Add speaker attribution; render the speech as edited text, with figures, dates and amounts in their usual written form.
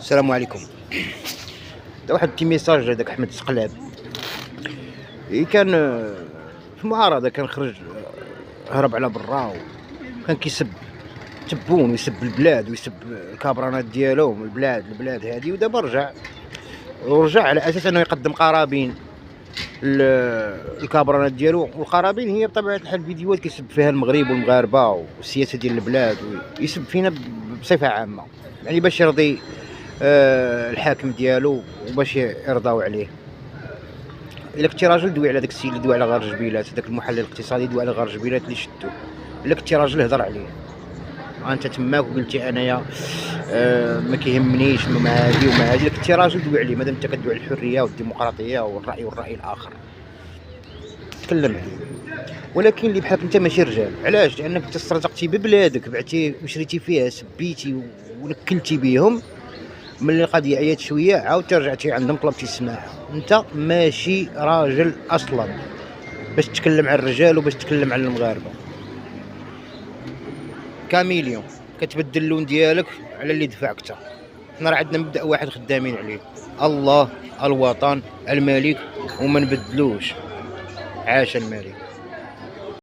Speaker 1: السلام عليكم. دا واحد بتي ميساج هذاك احمد السقلاب كان في المعارضه، كان خرج هرب على برا، وكان كيسب تبون ويسب البلاد ويسب الكابرانات ديالهم البلاد هذه. ودابا رجع على اساس انه يقدم قرابين الكابرانات ديالو. والقرابين هي بطبيعه الحال فيديوهات كيسب فيها المغرب والمغاربه والسياسه ديال البلاد، ويسب فينا بصفه عامه، يعني باش يرضي الحاكم ديالو وباش يرضاو عليه. الا كنتي راجل دوي على داك السيد اللي دوي على غار جبيلات، هذاك المحلل الاقتصادي دوي على غار جبيلات اللي شدو. الا كنتي راجل هضر عليه، انت تماك وقلتي انايا ما كيهمنيش مع هادي ومع هادي. الا كنتي راجل دوي عليه، مادام انت كدوي على الحريه والديمقراطيه والراي الاخر، تكلم عليه. ولكن اللي بحالك انت ماشي رجال. علاش؟ لانك انت استرزقتي ببلادك، بعتي وشريتي فيها، سبيتي ونكلتي بيهم. ملي القضيه عيات شويه عاودتي رجعتي عندهم طلبتي السماح. انت ماشي راجل اصلا باش تتكلم على الرجال وباش تتكلم على المغاربه. كاميليون كتبدل اللون ديالك على اللي دفع اكثر. حنا راه عندنا مبدا واحد خدامين عليه: الله، الوطن، الملك، وما نبدلوش. عاش الملك.